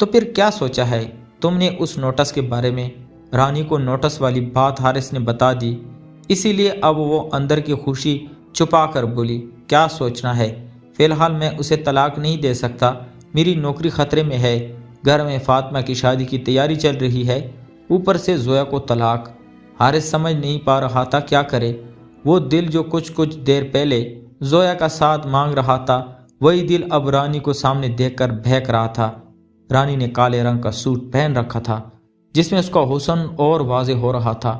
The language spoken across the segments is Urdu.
تو پھر کیا سوچا ہے تم نے اس نوٹس کے بارے میں؟ رانی کو نوٹس والی بات حارث نے بتا دی، اسی لیے اب وہ اندر کی خوشی چھپا کر بولی، کیا سوچنا ہے؟ فی الحال میں اسے طلاق نہیں دے سکتا، میری نوکری خطرے میں ہے، گھر میں فاطمہ کی شادی کی تیاری چل رہی ہے، اوپر سے زویا کو طلاق۔ حارث سمجھ نہیں پا رہا تھا کیا کرے۔ وہ دل جو کچھ دیر پہلے زویا کا ساتھ مانگ رہا تھا، وہی دل اب رانی کو سامنے دیکھ کر بہک رہا تھا۔ رانی نے کالے رنگ کا سوٹ پہن رکھا تھا جس میں اس کا حسن اور واضح ہو رہا تھا۔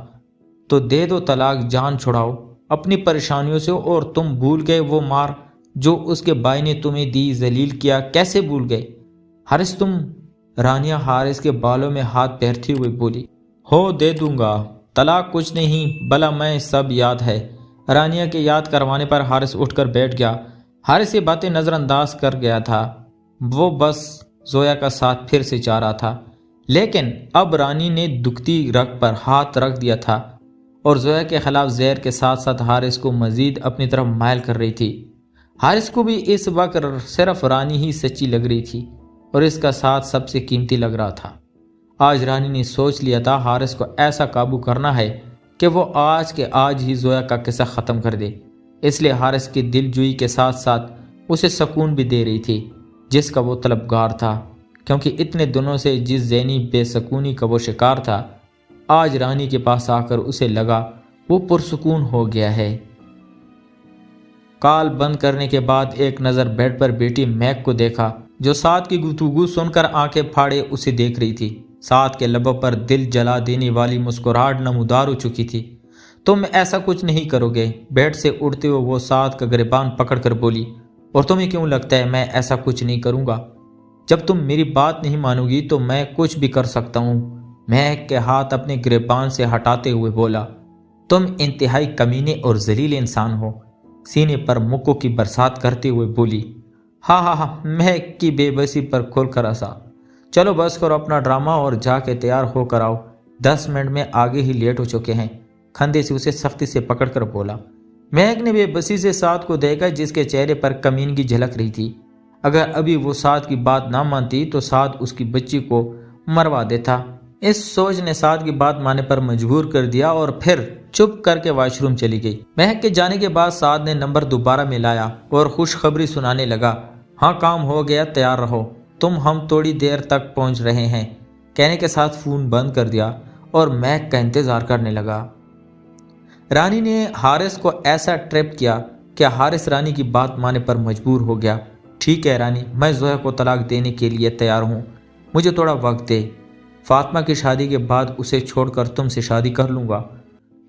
تو دے دو طلاق، جان چھڑاؤ اپنی پریشانیوں سے، اور تم بھول گئے وہ مار جو اس کے بھائی نے تمہیں دی، ذلیل کیا، کیسے بھول گئے حارث تم؟ رانیہ حارث کے بالوں میں ہاتھ پھیرتی ہوئی بولی، ہو دے دوں گا طلاق، کچھ نہیں، بھلا میں سب یاد ہے۔ رانیہ کے یاد کروانے پر حارث اٹھ کر بیٹھ گیا۔ حارث یہ باتیں نظر انداز کر گیا تھا، وہ بس زویا کا ساتھ پھر سے چاہ رہا تھا، لیکن اب رانی نے دکھتی رگ پر ہاتھ رکھ دیا تھا اور زویا کے خلاف زہر کے ساتھ ساتھ حارث کو مزید اپنی طرف مائل کر رہی تھی۔ حارث کو بھی اس وقت صرف رانی ہی سچی لگ رہی تھی اور اس کا ساتھ سب سے قیمتی لگ رہا تھا۔ آج رانی نے سوچ لیا تھا حارث کو ایسا قابو کرنا ہے کہ وہ آج کے آج ہی زویا کا قصہ ختم کر دے، اس لیے حارث کی دل جوئی کے ساتھ ساتھ اسے سکون بھی دے رہی تھی جس کا وہ طلبگار تھا، کیونکہ اتنے دنوں سے جس ذہنی بے سکونی کا وہ شکار تھا، آج رانی کے پاس آ کر اسے لگا وہ پرسکون ہو گیا ہے۔ کال بند کرنے کے بعد ایک نظر بیڈ پر بیٹی میک کو دیکھا جو سعد کی گفتگو سن کر آنکھیں پھاڑے اسے دیکھ رہی تھی۔ سعد کے لبوں پر دل جلا دینے والی مسکراہٹ نمودار ہو چکی تھی۔ تم ایسا کچھ نہیں کرو گے؟ بیڈ سے اٹھتے ہوئے وہ سعد کا گریبان پکڑ کر بولی، اور تمہیں کیوں لگتا ہے میں ایسا کچھ نہیں کروں گا؟ جب تم میری بات نہیں مانو گی تو میں کچھ بھی کر سکتا ہوں۔ مہک کے ہاتھ اپنے گریبان سے ہٹاتے ہوئے بولا، تم انتہائی کمینے اور ذلیل انسان ہو۔ سینے پر مکوں کی برسات کرتے ہوئے بولی، ہاں مہک کی بے بسی پر کھل کر ہنسا۔ چلو بس کرو اپنا ڈرامہ اور جا کے تیار ہو کر آؤ، 10 منٹ میں آگے ہی لیٹ ہو چکے ہیں۔ کھندے سے اسے سختی سے پکڑ کر بولا۔ مہک نے بے بسی سے سعد کو دیکھا جس کے چہرے پر کمینگی جھلک رہی تھی۔ اگر ابھی وہ سعد کی بات نہ مانتی تو سعد اس کی بچی کو مروا دیتا۔ اس سوچ نے سعد کی بات ماننے پر مجبور کر دیا اور پھر چپ کر کے واش روم چلی گئی۔ مہک کے جانے کے بعد سعد نے نمبر دوبارہ ملایا اور خوشخبری سنانے لگا، ہاں کام ہو گیا، تیار رہو، ہم تھوڑی دیر تک پہنچ رہے ہیں، کہنے کے ساتھ فون بند کر دیا اور مہک کا انتظار کرنے لگا۔ رانی نے حارث کو ایسا ٹریپ کیا کہ حارث رانی کی بات ماننے پر مجبور ہو گیا۔ ٹھیک ہے رانی، میں زویا کو طلاق دینے کے لیے تیار ہوں، مجھے تھوڑا وقت دے، فاطمہ کی شادی کے بعد اسے چھوڑ کر تم سے شادی کر لوں گا۔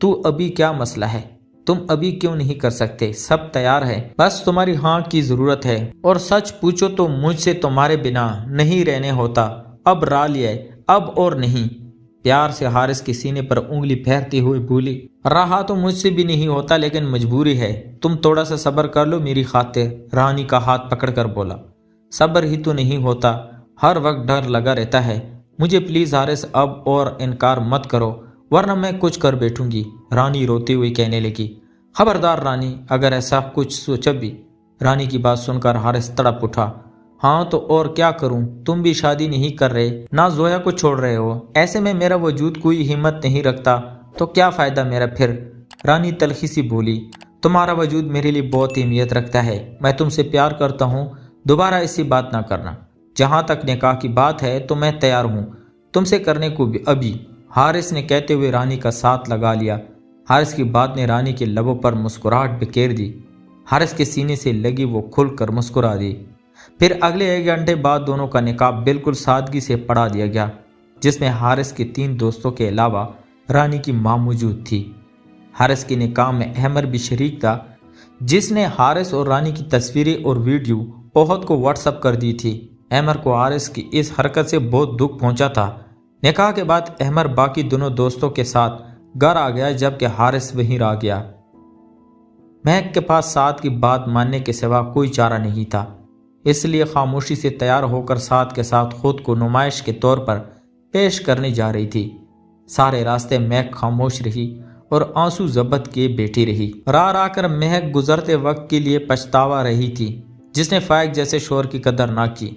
تو ابھی کیا مسئلہ ہے؟ تم ابھی کیوں نہیں کر سکتے؟ سب تیار ہے، بس تمہاری ہاں کی ضرورت ہے، اور سچ پوچھو تو مجھ سے تمہارے بنا نہیں رہنے ہوتا، اب را لیا ہے، اب اور نہیں۔ پیار سے حارث کے سینے پر انگلی پھیرتی ہوئی بولی، رہا تو مجھ سے بھی نہیں ہوتا لیکن مجبوری ہے، تم تھوڑا سا صبر کر لو میری خاطر۔ رانی کا ہاتھ پکڑ کر بولا، صبر ہی تو نہیں ہوتا، ہر وقت ڈر لگا رہتا ہے، مجھے پلیز حارث اب اور انکار مت کرو ورنہ میں کچھ کر بیٹھوں گی۔ رانی روتی ہوئی کہنے لگی، خبردار رانی، اگر ایسا کچھ سوچا بھی۔ رانی کی بات سن کر حارث تڑپ اٹھا، ہاں تو اور کیا کروں، تم بھی شادی نہیں کر رہے، نہ زویا کو چھوڑ رہے ہو، ایسے میں میرا وجود کوئی ہمت نہیں رکھتا تو کیا فائدہ میرا پھر؟ رانی تلخی سی بولی، تمہارا وجود میرے لیے بہت اہمیت رکھتا ہے، میں تم سے پیار کرتا ہوں، دوبارہ ایسی بات نہ کرنا۔ جہاں تک نکاح کی بات ہے تو میں تیار ہوں تم سے کرنے کو بھی ابھی، حارث نے کہتے ہوئے رانی کا ساتھ لگا لیا۔ حارث کی بات نے رانی کے لبوں پر مسکراہٹ بکھیر دی، حارث کے سینے سے لگی وہ کھل کر مسکرا دی۔ پھر اگلے 1 گھنٹے بعد دونوں کا نکاح بالکل سادگی سے پڑھا دیا گیا، جس میں حارث کے 3 دوستوں کے علاوہ رانی کی ماں موجود تھی۔ حارث کے نکاح میں احمر بھی شریک تھا، جس نے حارث اور رانی کی تصویریں اور ویڈیو عہد کو واٹس ایپ کر دی تھی۔ احمر کو حارث کی اس حرکت سے بہت دکھ پہنچا تھا۔ نکاح کے بعد احمر باقی دونوں دوستوں کے ساتھ گھر آ گیا جبکہ حارث وہیں رہ گیا۔ مہک کے پاس سعد کی بات ماننے کے سوا کوئی چارہ نہیں تھا، اس لیے خاموشی سے تیار ہو کر سعد کے ساتھ خود کو نمائش کے طور پر پیش کرنے جا رہی تھی۔ سارے راستے مہک خاموش رہی اور آنسو ضبط کیے بیٹھی رہی۔ راہ کر مہک گزرتے وقت کے لیے پچھتاوا رہی تھی، جس نے فائق جیسے شوہر کی قدر نہ کی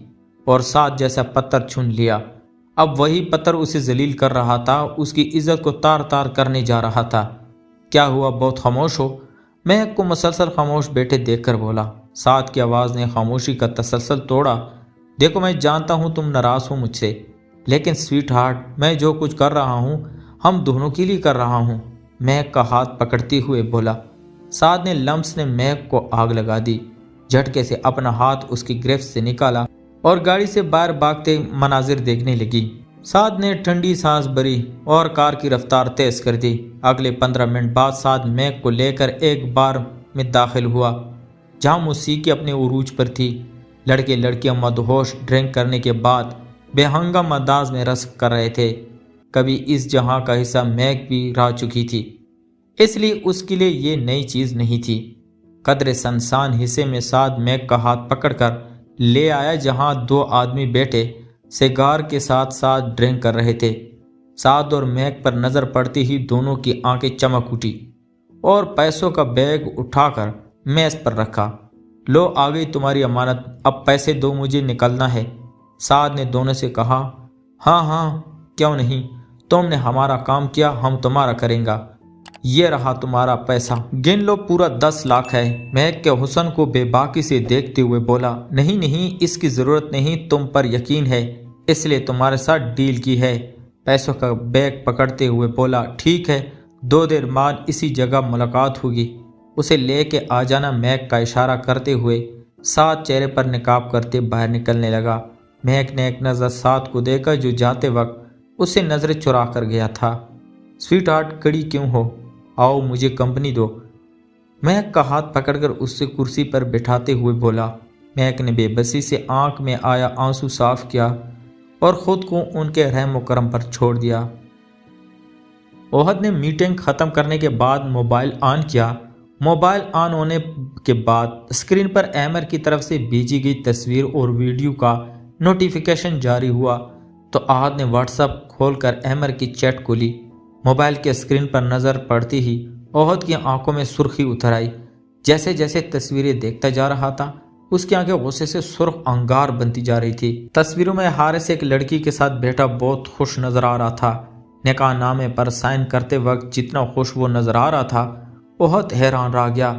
اور ساتھ جیسا پتھر چن لیا۔ اب وہی پتھر اسے ذلیل کر رہا تھا، اس کی عزت کو تار تار کرنے جا رہا تھا۔ کیا ہوا، بہت خاموش ہو؟ مہک کو مسلسل خاموش بیٹھے دیکھ کر بولا۔ سعد کی آواز نے خاموشی کا تسلسل توڑا۔ دیکھو، میں جانتا ہوں تم ناراض ہو مجھ سے، لیکن سویٹ ہارٹ، میں جو کچھ کر رہا ہوں ہم دونوں کے لیے کر رہا ہوں، مہک کا ہاتھ پکڑتے ہوئے بولا۔ سعد نے لمس نے مہک کو آگ لگا دی، جھٹکے سے اپنا ہاتھ اس کی گرفت سے نکالا اور گاڑی سے باہر بھاگتے مناظر دیکھنے لگی۔ سعد نے ٹھنڈی سانس بھری اور کار کی رفتار تیز کر دی۔ اگلے 15 منٹ بعد سعد مہک کو لے کر ایک بار میں داخل ہوا جہاں موسیقی اپنے عروج پر تھی۔ لڑکے لڑکیاں مدہوش ڈرنک کرنے کے بعد بے ہنگام انداز میں رقص کر رہے تھے۔ کبھی اس جہاں کا حصہ مہک بھی رہ چکی تھی، اس لیے اس کے لیے یہ نئی چیز نہیں تھی۔ قدرے سنسان حصے میں سعد مہک کا ہاتھ پکڑ کر لے آیا جہاں 2 آدمی بیٹھے سیگار کے ساتھ ساتھ ڈرنک کر رہے تھے۔ سعد اور مہک پر نظر پڑتی ہی دونوں کی آنکھیں چمک اٹھی اور پیسوں کا بیگ اٹھا کر میز پر رکھا۔ لو، آ گئی تمہاری امانت، اب پیسے دو، مجھے نکلنا ہے۔ سعد نے دونوں سے کہا۔ ہاں ہاں، کیوں نہیں، تم نے ہمارا کام کیا، ہم تمہارا کریں گا۔ یہ رہا تمہارا پیسہ، گن لو، پورا 10 لاکھ ہے۔ مہک کے حسن کو بے باکی سے دیکھتے ہوئے بولا۔ نہیں نہیں، اس کی ضرورت نہیں، تم پر یقین ہے اس لیے تمہارے ساتھ ڈیل کی ہے۔ پیسوں کا بیگ پکڑتے ہوئے بولا۔ ٹھیک ہے، 2 دیر بعد اسی جگہ ملاقات ہوگی، اسے لے کے آ جانا۔ مہک کا اشارہ کرتے ہوئے سعد چہرے پر نقاب کرتے باہر نکلنے لگا۔ مہک نے ایک نظر سعد کو دیکھا جو جاتے وقت اسے نظر چرا کر گیا تھا۔ سویٹ ہارٹ، کڑی کیوں ہو؟ آؤ، مجھے کمپنی دو۔ مہک کا ہاتھ پکڑ کر اس سے کرسی پر بٹھاتے ہوئے بولا۔ مہک نے بے بسی سے آنکھ میں آیا آنسو صاف کیا اور خود کو ان کے رحم و کرم پر چھوڑ دیا۔ احد نے میٹنگ ختم کرنے کے بعد موبائل آن کیا۔ موبائل آن ہونے کے بعد اسکرین پر ایمر کی طرف سے بھیجی گئی تصویر اور ویڈیو کا نوٹیفیکیشن جاری ہوا تو احد نے واٹس ایپ کھول کر ایمر کی چیٹ کھولی۔ موبائل کے اسکرین پر نظر پڑتی ہی احد کی آنکھوں میں سرخی اتر آئی۔ جیسے جیسے تصویریں دیکھتا جا رہا تھا اس کی آنکھیں غصے سے سرخ انگار بنتی جا رہی تھی۔ تصویروں میں حارث ایک لڑکی کے ساتھ بیٹھا بہت خوش نظر آ رہا تھا۔ نکاح نامے پر سائن کرتے وقت جتنا خوش وہ نظر آ رہا تھا، احد حیران رہ گیا۔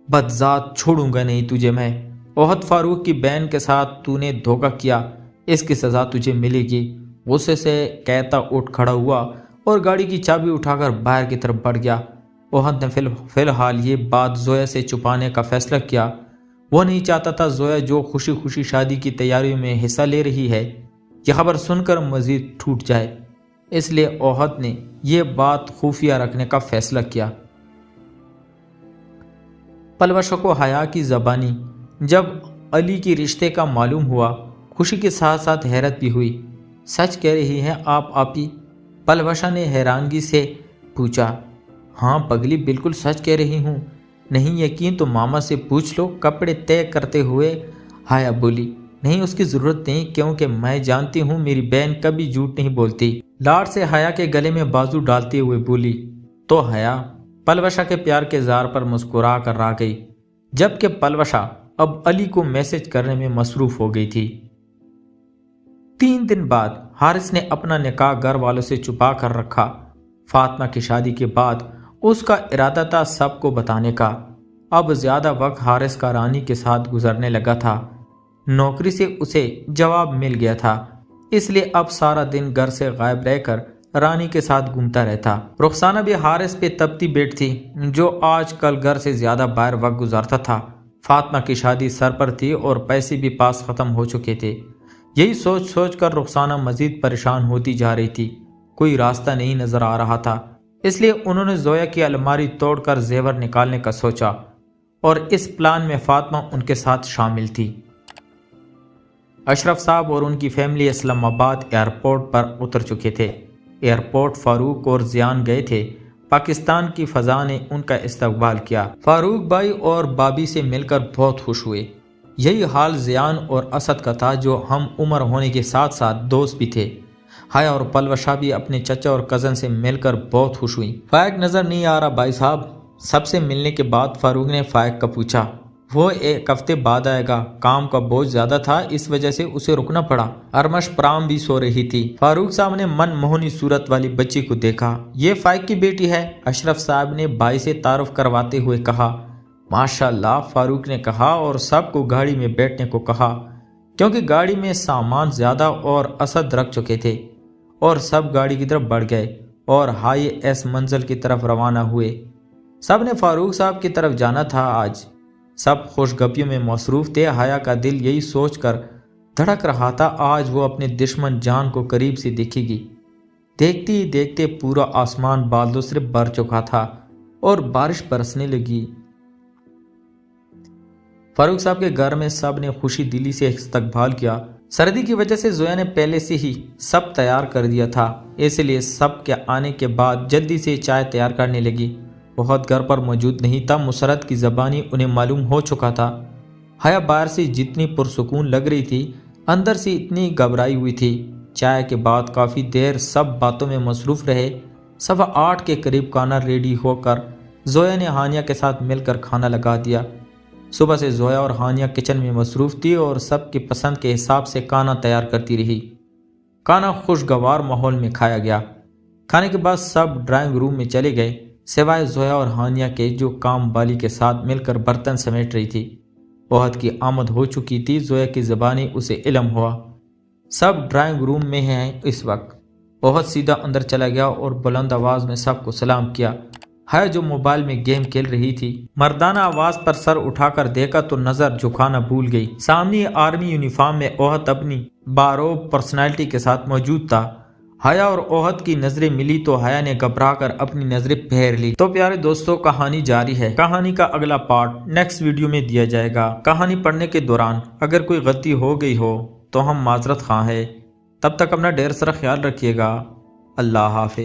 بدذات، چھوڑوں گا نہیں تجھے میں۔ احد، فاروق کی بہن کے ساتھ تو نے دھوکہ کیا، اس کی سزا تجھے ملے گی۔ غصے سے کہتا اٹھ کھڑا ہوا اور گاڑی کی چابی اٹھا کر باہر کی طرف بڑھ گیا۔ احد نے فی الحال یہ بات زویا سے چھپانے کا فیصلہ کیا۔ وہ نہیں چاہتا تھا زویا جو خوشی خوشی شادی کی تیاریوں میں حصہ لے رہی ہے، یہ خبر سن کر مزید ٹوٹ جائے، اس لیے احد نے یہ بات خفیہ رکھنے کا فیصلہ کیا۔ پلوشا کو حیا کی زبانی جب علی کے رشتے کا معلوم ہوا، خوشی کے ساتھ ساتھ حیرت بھی ہوئی۔ سچ کہہ رہی ہیں آپ آپی؟ پلوشا نے حیرانگی سے پوچھا۔ ہاں پگلی، بالکل سچ کہہ رہی ہوں، نہیں یقین تو ماما سے پوچھ لو، کپڑے طے کرتے ہوئے حیا بولی۔ نہیں، اس کی ضرورت نہیں، کیونکہ میں جانتی ہوں میری بہن کبھی جھوٹ نہیں بولتی۔ لاڈ سے حیا کے گلے میں بازو ڈالتے ہوئے بولی۔ تو حیا پلوشا کے پیار کے اظہار پر مسکرا کر رہ گئی، جبکہ پلوشا اب علی کو میسج کرنے میں مصروف ہو گئی تھی۔ 3 دن بعد حارث نے اپنا نکاح گھر والوں سے چھپا کر رکھا۔ فاطمہ کی شادی کے بعد اس کا ارادہ تھا سب کو بتانے کا۔ اب زیادہ وقت حارث کا رانی کے ساتھ گزرنے لگا تھا۔ نوکری سے اسے جواب مل گیا تھا، اس لیے اب سارا دن گھر سے غائب رہ کر رانی کے ساتھ گھومتا رہتا۔ رخسانہ بھی حارث پہ تپتی بیٹھتی، جو آج کل گھر سے زیادہ باہر وقت گزارتا تھا۔ فاطمہ کی شادی سر پر تھی اور پیسے بھی پاس ختم ہو چکے تھے۔ یہی سوچ سوچ کر رخسانہ مزید پریشان ہوتی جا رہی تھی۔ کوئی راستہ نہیں نظر آ رہا تھا، اس لیے انہوں نے زویا کی الماری توڑ کر زیور نکالنے کا سوچا، اور اس پلان میں فاطمہ ان کے ساتھ شامل تھی۔ اشرف صاحب اور ان کی فیملی اسلام آباد ایئرپورٹ پر اتر چکے تھے۔ ایئرپورٹ فاروق اور زیان گئے تھے۔ پاکستان کی فضا نے ان کا استقبال کیا۔ فاروق بھائی اور بابی سے مل کر بہت خوش ہوئے۔ یہی حال زیان اور اسد کا تھا، جو ہم عمر ہونے کے ساتھ ساتھ دوست بھی تھے۔ حیا اور پلوشا بھی اپنے چچا اور کزن سے مل کر بہت خوش ہوئی۔ فائق نظر نہیں آ رہا بھائی صاحب؟ سب سے ملنے کے بعد فاروق نے فائق کا پوچھا۔ وہ ایک ہفتے بعد آئے گا۔ کام کا بوجھ زیادہ تھا، اس وجہ سے اسے رکنا پڑا۔ ارمش پرام بھی سو رہی تھی۔ فاروق صاحب نے من موہنی صورت والی بچی کو دیکھا۔ یہ فائق کی بیٹی ہے، اشرف صاحب نے بھائی سے تعارف کرواتے ہوئے کہا۔ ماشاءاللہ، فاروق نے کہا اور سب کو گاڑی میں بیٹھنے کو کہا، کیونکہ گاڑی میں سامان زیادہ اور اسد رکھ چکے تھے، اور سب گاڑی کی طرف بڑھ گئے اور ہائی ایس منزل کی طرف روانہ ہوئے۔ سب نے فاروق صاحب کی طرف جانا تھا۔ آج سب خوشگپیوں میں مصروف تھے۔ حیا کا دل یہی سوچ کر دھڑک رہا تھا، آج وہ اپنے دشمن جان کو قریب سے دیکھے گی۔ دیکھتے ہی دیکھتے پورا آسمان بادلوں سے بھر چکا تھا اور بارش برسنے لگی۔ فاروق صاحب کے گھر میں سب نے خوشی دلی سے استقبال کیا۔ سردی کی وجہ سے زویا نے پہلے سے ہی سب تیار کر دیا تھا، اس لیے سب کے آنے کے بعد جلدی سے چائے تیار کرنے لگی۔ بہت گھر پر موجود نہیں تھا، مسرت کی زبانی انہیں معلوم ہو چکا تھا۔ حیا باہر سے جتنی پرسکون لگ رہی تھی، اندر سے اتنی گھبرائی ہوئی تھی۔ چائے کے بعد کافی دیر سب باتوں میں مصروف رہے۔ 8:15 کے قریب کھانا ریڈی ہو کر زویا نے ہانیہ کے ساتھ مل کر کھانا لگا دیا۔ صبح سے زویا اور ہانیہ کچن میں مصروف تھی اور سب کی پسند کے حساب سے کھانا تیار کرتی رہی۔ کھانا خوشگوار ماحول میں کھایا گیا۔ کھانے کے بعد سب ڈرائنگ روم میں چلے گئے، سوائے زویا اور ہانیہ کے، جو کام والی کے ساتھ مل کر برتن سمیٹ رہی تھی۔ عہد کی آمد ہو چکی تھی، زویا کی زبانی اسے علم ہوا۔ سب ڈرائنگ روم میں ہیں اس وقت۔ عہد سیدھا اندر چلا گیا اور بلند آواز میں سب کو سلام کیا۔ حیا جو موبائل میں گیم کھیل رہی تھی، مردانہ آواز پر سر اٹھا کر دیکھا تو نظر جھکانا بھول گئی۔ سامنے آرمی یونیفارم میں عہد اپنی باروب پرسنالٹی کے ساتھ موجود تھا۔ حیا اور عہد کی نظریں ملی تو حیا نے گھبرا کر اپنی نظریں پھیر لی۔ تو پیارے دوستوں، کہانی جاری ہے۔ کہانی کا اگلا پارٹ نیکسٹ ویڈیو میں دیا جائے گا۔ کہانی پڑھنے کے دوران اگر کوئی غلطی ہو گئی ہو تو ہم معذرت خواہ ہیں۔ تب تک اپنا ڈھیر سارا خیال رکھیے گا۔ اللہ حافظ۔